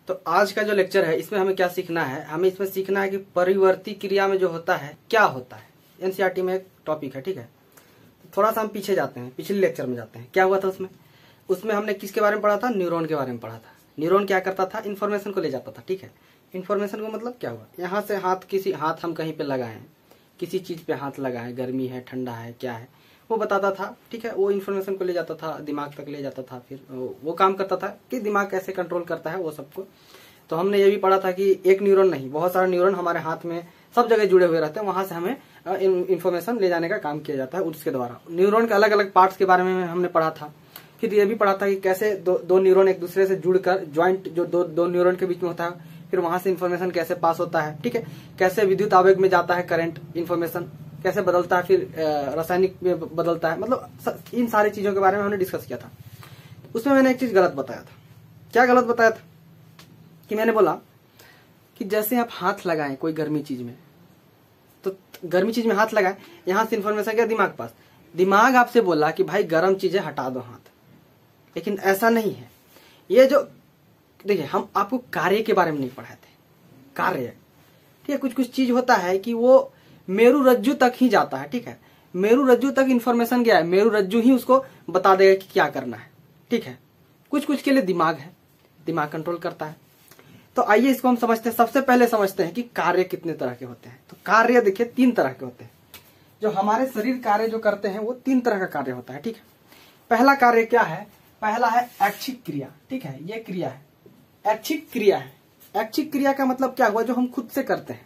तो आज का जो लेक्चर है इसमें हमें क्या सीखना है, हमें इसमें सीखना है कि परिवर्ती क्रिया में जो होता है क्या होता है। एनसीईआरटी में एक टॉपिक है, ठीक है। थोड़ा सा हम पीछे जाते हैं, पिछले लेक्चर में जाते हैं। क्या हुआ था उसमें हमने किसके बारे में पढ़ा था? न्यूरॉन के बारे में पढ़ा था। न्यूरॉन क्या करता था? इन्फॉर्मेशन को ले जाता था, ठीक है। इन्फॉर्मेशन को मतलब क्या हुआ, यहाँ से हाथ हम कहीं पे लगाए, किसी चीज पे हाथ लगाए, गर्मी है, ठंडा है, क्या है, वो बताता था, ठीक है। वो इन्फॉर्मेशन को ले जाता था, दिमाग तक ले जाता था, फिर वो काम करता था कि दिमाग कैसे कंट्रोल करता है वो सबको। तो हमने ये भी पढ़ा था कि एक न्यूरॉन नहीं, बहुत सारे न्यूरॉन हमारे हाथ में सब जगह जुड़े हुए रहते हैं, वहां से हमें इन्फॉर्मेशन ले जाने का काम किया जाता है उसके द्वारा। न्यूरॉन के अलग अलग पार्ट्स के बारे में हमने पढ़ा था। फिर ये भी पढ़ा था कि कैसे दो न्यूरॉन एक दूसरे से जुड़कर ज्वाइंट जो दो न्यूरॉन के बीच में होता है, फिर वहां से इन्फॉर्मेशन कैसे पास होता है, ठीक है। कैसे विद्युत आवेग में जाता है करंट, इन्फॉर्मेशन कैसे बदलता है, फिर रासायनिक में बदलता है, मतलब इन सारी चीजों के बारे में हमने डिस्कस किया था। उसमें मैंने एक चीज गलत बताया था। क्या गलत बताया था? कि मैंने बोला कि जैसे आप हाथ लगाएं कोई गर्मी चीज में, तो गर्मी चीज में हाथ लगाएं, यहां से इन्फॉर्मेशन गया दिमाग पास, दिमाग आपसे बोला कि भाई गर्म चीजें हटा दो हाथ, लेकिन ऐसा नहीं है। ये जो देखिए, हम आपको कार्य के बारे में नहीं पढ़ाए थे, कार्य, ठीक है। कुछ कुछ चीज होता है कि वो मेरु रज्जु तक ही जाता है, ठीक है। मेरु रज्जु तक इन्फॉर्मेशन गया है, मेरु रज्जु ही उसको बता देगा कि क्या करना है, ठीक है। कुछ कुछ के लिए दिमाग है, दिमाग कंट्रोल करता है। तो आइए इसको हम समझते हैं। सबसे पहले समझते हैं कि कार्य कितने तरह के होते हैं। तो कार्य देखिए 3 तरह के होते हैं। जो हमारे शरीर कार्य जो करते हैं वो 3 तरह का कार्य होता है, ठीक है। पहला कार्य क्या है? पहला है ऐच्छिक क्रिया, ठीक है। ये क्रिया है, ऐच्छिक क्रिया है। ऐच्छिक क्रिया का मतलब क्या हुआ? जो हम खुद से करते हैं,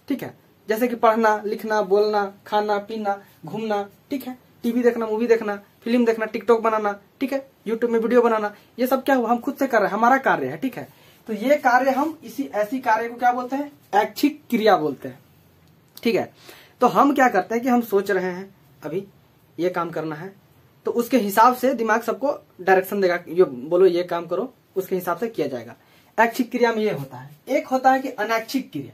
ठीक है। जैसे कि पढ़ना, लिखना, बोलना, खाना, पीना, घूमना, ठीक है। टीवी देखना, मूवी देखना, फिल्म देखना, टिकटॉक बनाना, ठीक है, यूट्यूब में वीडियो बनाना, ये सब क्या हुआ? हम खुद से कर रहे हैं, हमारा कार्य है, ठीक है। तो ये कार्य हम ऐसी कार्य को क्या बोलते हैं? ऐच्छिक क्रिया बोलते हैं, ठीक है। तो हम क्या करते हैं कि हम सोच रहे हैं अभी ये काम करना है, तो उसके हिसाब से दिमाग सबको डायरेक्शन देगा, ये बोलो ये काम करो, उसके हिसाब से किया जाएगा। ऐच्छिक क्रिया में ये होता है। एक होता है कि अनैच्छिक क्रिया।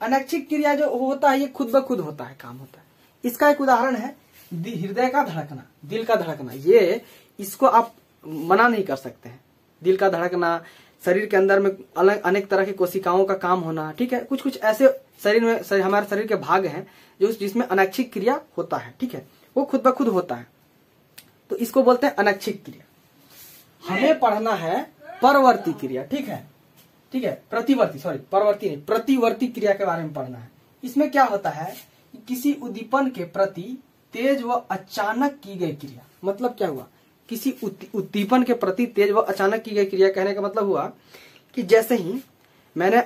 अनैच्छिक क्रिया जो होता है ये खुद ब खुद होता है, काम होता है। इसका एक उदाहरण है हृदय का धड़कना, दिल का धड़कना। ये इसको आप मना नहीं कर सकते हैं। दिल का धड़कना, शरीर के अंदर में अलग अनेक तरह की कोशिकाओं का काम होना, ठीक है। कुछ कुछ ऐसे शरीर में हमारे शरीर के भाग हैं जो जिसमें अनैच्छिक क्रिया होता है, ठीक है। वो खुद ब खुद होता है, तो इसको बोलते हैं अनैच्छिक क्रिया। हमें पढ़ना है परवर्ती क्रिया, ठीक है, ठीक है। प्रतिवर्ती क्रिया के बारे में पढ़ना है। इसमें क्या होता है कि किसी उद्दीपन के प्रति तेज व अचानक की गई क्रिया। मतलब क्या हुआ? किसी उद्दीपन के प्रति तेज व अचानक की गई क्रिया कहने का मतलब हुआ कि जैसे ही मैंने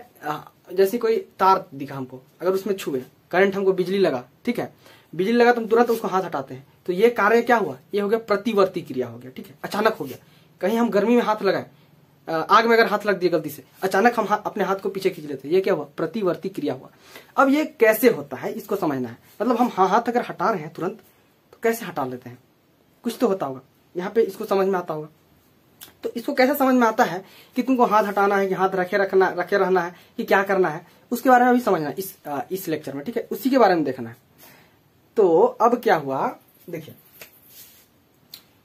जैसे कोई तार दिखा हमको, अगर उसमें छुए करंट, हमको बिजली लगा, ठीक है, बिजली लगा तो हम तुरंत उसको हाथ हटाते हैं। तो ये कार्य क्या हुआ? ये हो गया प्रतिवर्ती क्रिया हो गया, ठीक है, अचानक हो गया। कहीं हम गर्मी में हाथ लगाए, आग में अगर हाथ लग दिया गलती से, अचानक हम अपने हाथ को पीछे खींच लेते हैं, ये क्या हुआ? प्रतिवर्ती क्रिया हुआ। अब ये कैसे होता है इसको समझना है। मतलब हम हाथ अगर हटा रहे हैं तुरंत, तो कैसे हटा लेते हैं? कुछ तो होता होगा यहाँ पे, इसको समझ में आता होगा। तो इसको कैसे समझ में आता है कि तुमको हाथ हटाना है कि हाथ रखे रहना है कि क्या करना है, उसके बारे में भी समझना है इस लेक्चर में, ठीक है। उसी के बारे में देखना है। तो अब क्या हुआ देखिए,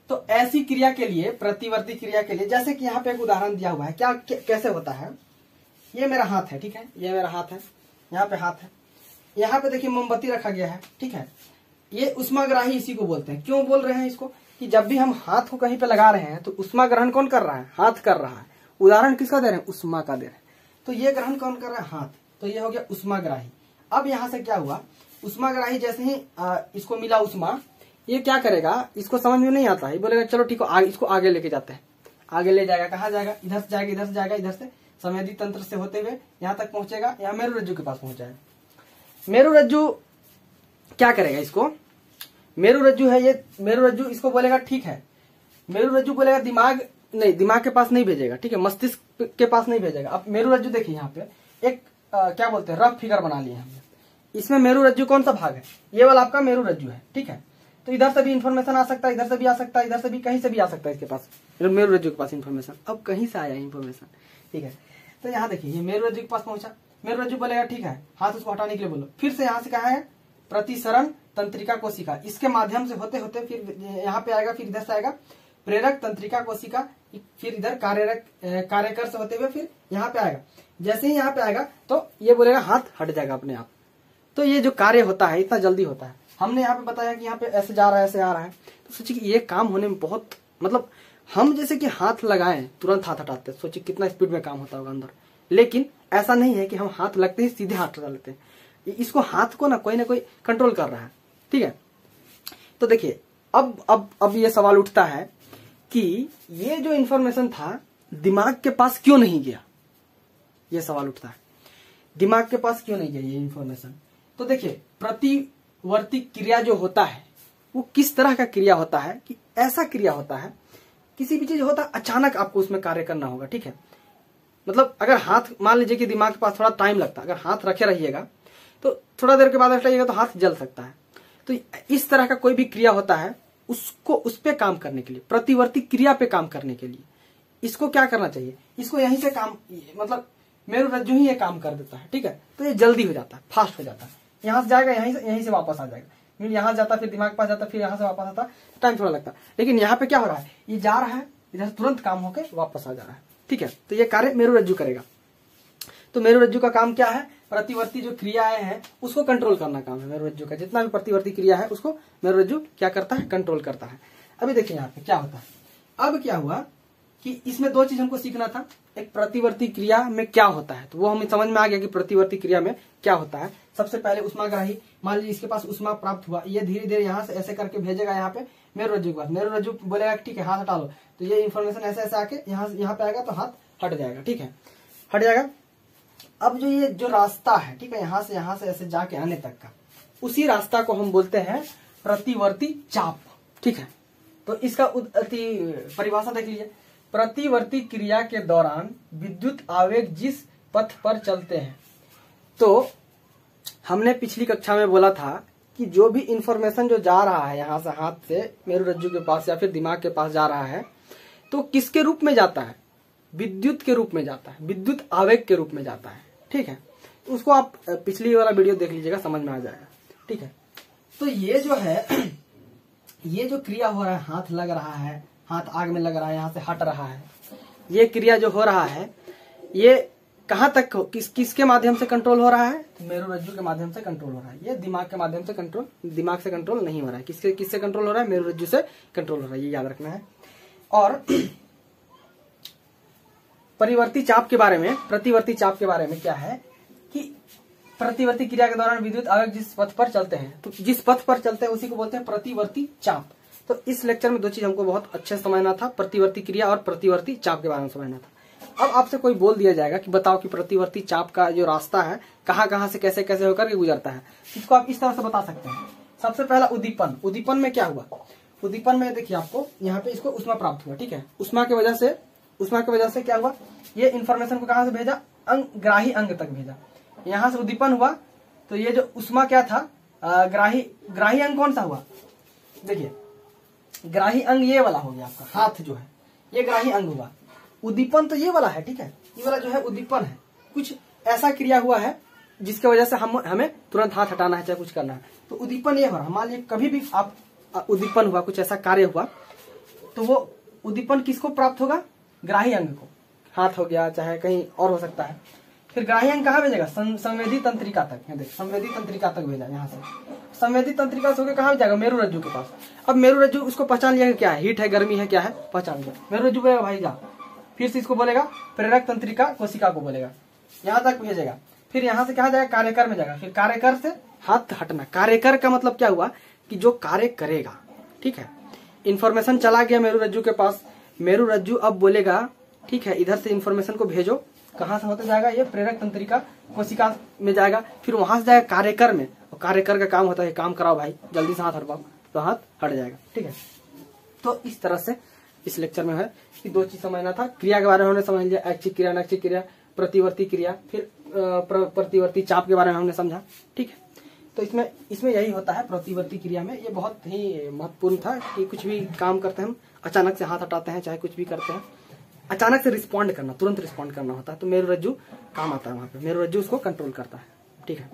तो ऐसी क्रिया के लिए, प्रतिवर्ती क्रिया के लिए, जैसे कि यहाँ पे एक उदाहरण दिया हुआ है। क्या कैसे होता है? ये मेरा हाथ है, ठीक है, ये मेरा हाथ है, यहाँ पे हाथ है, यहाँ पे देखिए मोमबत्ती रखा गया है, ठीक है। ये उष्माग्राही इसी को बोलते हैं। क्यों बोल रहे हैं इसको? कि जब भी हम हाथ को कहीं पे लगा रहे हैं तो उष्मा ग्रहण कौन कर रहा है? हाथ कर रहा है। उदाहरण किसका दे रहे हैं? उष्मा का दे रहे हैं। तो ये ग्रहण कौन कर रहा है? हाथ। तो ये हो गया उष्माग्राही। अब यहाँ से क्या हुआ? उष्माग्राही जैसे ही इसको मिला उष्मा, ये क्या करेगा? इसको समझ में नहीं आता है, बोलेगा चलो ठीक है, इसको आगे लेके जाते हैं। आगे ले जाएगा, कहाँ जाएगा? इधर से जाएगा, इधर से जाएगा, इधर से संवेदी तंत्र से होते हुए यहाँ तक पहुंचेगा, यहाँ मेरु रज्जु के पास पहुंच जाएगा। मेरु रज्जु क्या करेगा? इसको मेरु रज्जु है, ये मेरु रज्जु इसको बोलेगा ठीक है, मेरु रज्जु बोलेगा दिमाग नहीं, दिमाग के पास नहीं भेजेगा, ठीक है, मस्तिष्क के पास नहीं भेजेगा। अब मेरु रज्जु देखिए यहाँ पे एक क्या बोलते हैं, रफ फिगर बना लिए हमने। इसमें मेरु रज्जु कौन सा भाग है? ये वाला आपका मेरु रज्जु है, ठीक है। तो इधर से भी इन्फॉर्मेशन आ सकता है, इधर से भी आ सकता है, इधर से भी, कहीं से भी आ सकता है इसके पास, मेरु रज्जु के पास इन्फॉर्मेशन। अब कहीं से आया इन्फॉर्मेशन, ठीक है। तो यहाँ देखिए ये मेरु रज्जु के पास पहुंचा, मेरु रज्जु बोलेगा ठीक है, हाथ उसको हटाने के लिए बोलो। फिर से यहाँ से कहा है प्रतिसरण तंत्रिका कोशिका, इसके माध्यम से होते होते फिर यहाँ पे आएगा, फिर इधर से आएगा प्रेरक तंत्रिका कोशिका, फिर इधर कार्यकर से होते हुए फिर यहाँ पे आएगा। जैसे ही यहाँ पे आएगा तो ये बोलेगा हाथ हट जाएगा अपने आप। तो ये जो कार्य होता है इतना जल्दी होता है। हमने यहाँ पे बताया कि यहाँ पे ऐसे जा रहा है, ऐसे आ रहा है, तो सोचिए कि ये काम होने में बहुत, मतलब हम जैसे कि हाथ लगाएं तुरंत हाथ हटाते हैं, सोचिए कितना स्पीड में काम होता होगा अंदर। लेकिन ऐसा नहीं है कि हम हाथ लगते ही सीधे हाथ हटा लेते हैं, इसको हाथ को ना कोई कंट्रोल कर रहा है, ठीक है। तो देखिए अब ये सवाल उठता है कि ये जो इंफॉर्मेशन था दिमाग के पास क्यों नहीं गया, ये सवाल उठता है, दिमाग के पास क्यों नहीं गया ये इंफॉर्मेशन। तो देखिए प्रतिवर्ती क्रिया जो होता है वो किस तरह का क्रिया होता है कि ऐसा क्रिया होता है, किसी भी चीज होता है अचानक आपको उसमें कार्य करना होगा, ठीक है। मतलब अगर हाथ, मान लीजिए कि दिमाग के पास थोड़ा टाइम लगता है, अगर हाथ रखे रहिएगा तो थोड़ा देर के बाद हटाइएगा तो हाथ जल सकता है। तो इस तरह का कोई भी क्रिया होता है उसको उस पे काम करने के लिए, प्रतिवर्ती क्रिया पे काम करने के लिए इसको क्या करना चाहिए, इसको यहीं से काम, मतलब मेरुरज्जु ही ये काम कर देता है, ठीक है। तो ये जल्दी हो जाता है, फास्ट हो जाता है, यहां से जाएगा यहीं से वापस आ जाएगा, फिर यहां जाता फिर दिमाग के पास जाता फिर यहां से वापस आता, टाइम थोड़ा लगता। लेकिन यहाँ पे क्या हो रहा है, ये जा रहा है इधर तुरंत काम होकर वापस आ जा रहा है, ठीक है। तो ये कार्य मेरुरज्जु करेगा। तो मेरुरज्जु का काम क्या है, प्रतिवर्ती जो क्रियाएं हैं उसको कंट्रोल करना काम है मेरुरज्जु का। जितना भी प्रतिवर्ती क्रिया है उसको मेरुरज्जु क्या करता है, कंट्रोल करता है। अभी देखिए यहाँ पे क्या होता है, अब क्या हुआ कि इसमें दो चीज हमको सीखना था, एक प्रतिवर्ती क्रिया में क्या होता है, तो वो हमें समझ में आ गया कि प्रतिवर्ती क्रिया में क्या होता है। सबसे पहले उष्माग्राही, मान लीजिए इसके पास उष्मा प्राप्त हुआ, ये धीरे धीरे यहाँ से ऐसे करके भेजेगा यहाँ पे मेरुरज्जु के पास, मेरुरज्जु बोलेगा ठीक है हाथ हटा लो, तो ये इन्फॉर्मेशन ऐसे ऐसे आके यहाँ पे आएगा तो हाथ हट जाएगा, ठीक है, हट जाएगा। अब जो ये जो रास्ता है, ठीक है, यहाँ से ऐसे जाके आने तक का, उसी रास्ता को हम बोलते हैं प्रतिवर्ती चाप, ठीक है। तो इसका परिभाषा देख लीजिए, प्रतिवर्ती क्रिया के दौरान विद्युत आवेग जिस पथ पर चलते हैं। तो हमने पिछली कक्षा में बोला था कि जो भी इंफॉर्मेशन जो जा रहा है यहाँ से हाथ से मेरुरज्जु के पास या फिर दिमाग के पास जा रहा है, तो किसके रूप में जाता है, विद्युत के रूप में जाता है, विद्युत आवेग के रूप में जाता है, ठीक है। तो उसको आप पिछली वाला वीडियो देख लीजिएगा, समझ में आ जाएगा, ठीक है। तो ये जो है ये जो क्रिया हो रहा है, हाथ लग रहा है, हाथ आग में लग रहा है, यहाँ से हट रहा है, ये क्रिया जो हो रहा है ये कहाँ तक किसके माध्यम से कंट्रोल हो रहा है, तो मेरुरज्जु के माध्यम से कंट्रोल हो रहा है। ये दिमाग के माध्यम से कंट्रोल, दिमाग से कंट्रोल नहीं हो रहा है, किससे कंट्रोल हो रहा है, मेरुरज्जु से कंट्रोल हो रहा है, ये याद रखना है। और प्रतिवर्ती चाप के बारे में क्या है कि प्रतिवर्ती क्रिया के दौरान विद्युत आवेग जिस पथ पर चलते हैं, तो जिस पथ पर चलते हैं उसी को बोलते हैं प्रतिवर्ती चाप। तो इस लेक्चर में दो चीज हमको बहुत अच्छे से समझना था, प्रतिवर्ती क्रिया और प्रतिवर्ती चाप के बारे में समझना था। अब आपसे कोई बोल दिया जाएगा कि बताओ कि प्रतिवर्ती चाप का जो रास्ता है कहाँ से कैसे कैसे होकर के गुजरता है, इसको आप इस तरह से बता सकते हैं। सबसे पहला उद्दीपन में क्या हुआ, उद्दीपन में देखिए आपको यहाँ पे इसको उष्मा प्राप्त हुआ, ठीक है। उष्मा की वजह से क्या हुआ, ये इन्फॉर्मेशन को कहाँ से भेजा, ग्राही अंग तक भेजा। यहाँ से उद्दीपन हुआ तो ये जो उष्मा क्या था, ग्राही अंग कौन सा हुआ, देखिए ग्राही अंग ये वाला हो गया आपका, हाथ जो है ये ग्राही अंग हुआ। उद्दीपन तो ये वाला है, ठीक है, ये वाला जो है उद्दीपन है। कुछ ऐसा क्रिया हुआ है जिसकी वजह से हमें तुरंत हाथ हटाना है, चाहे कुछ करना है, तो उद्दीपन ये हो रहा है। मान लीजिए कभी भी आप उद्दीपन हुआ, कुछ ऐसा कार्य हुआ, तो वो उद्दीपन किसको प्राप्त होगा, ग्राही अंग को, हाथ हो गया चाहे कहीं और हो सकता है। फिर ग्राही अंग कहाँ भेजेगा, संवेदी तंत्रिका तक, देख संवेदी तंत्रिका तक भेजा, यहाँ से संवेदी तंत्रिका से होकर कहाँ जाएगा, मेरुरज्जु के पास। अब मेरुरज्जु उसको पहचान लिया क्या है, हीट है, गर्मी है, क्या है, पहचान लिया, मेरुरज्जु बोलेगा भाई जा, फिर से इसको बोलेगा प्रेरक तंत्रिका कोशिका को बोलेगा, यहाँ तक भेजेगा। फिर यहाँ से कहाँ जाएगा, कार्यकर में जाएगा, फिर कार्यकर से हाथ हटना। कार्यकर का मतलब क्या हुआ कि जो कार्य करेगा, ठीक है। इन्फॉर्मेशन चला गया मेरुरज्जु के पास, मेरुरज्जु अब बोलेगा ठीक है इधर से इन्फॉर्मेशन को भेजो, कहाँ से होते जाएगा, ये प्रेरक तंत्रिका कोशिका में जाएगा, फिर वहां से जाएगा कार्यकर में, और कार्यकर का काम होता है काम कराओ भाई, जल्दी से हाथ हटवाओ, तो हाथ हट जाएगा, ठीक है। तो इस तरह से इस लेक्चर में है कि दो चीज समझना था, क्रिया के बारे में हमने समझ लिया, ऐच्छिक क्रिया, अनैच्छिक क्रिया, प्रतिवर्ती क्रिया, फिर प्रतिवर्ती चाप के बारे में हमने समझा, ठीक है। तो इसमें यही होता है प्रतिवर्ती क्रिया में। ये बहुत ही महत्वपूर्ण था कि कुछ भी काम करते हैं हम, अचानक से हाथ हटाते हैं, चाहे कुछ भी करते हैं, अचानक से रिस्पॉन्ड करना, तुरंत रिस्पॉन्ड करना होता है, तो मेरुरज्जु काम आता है वहां पे, मेरुरज्जु उसको कंट्रोल करता है, ठीक है।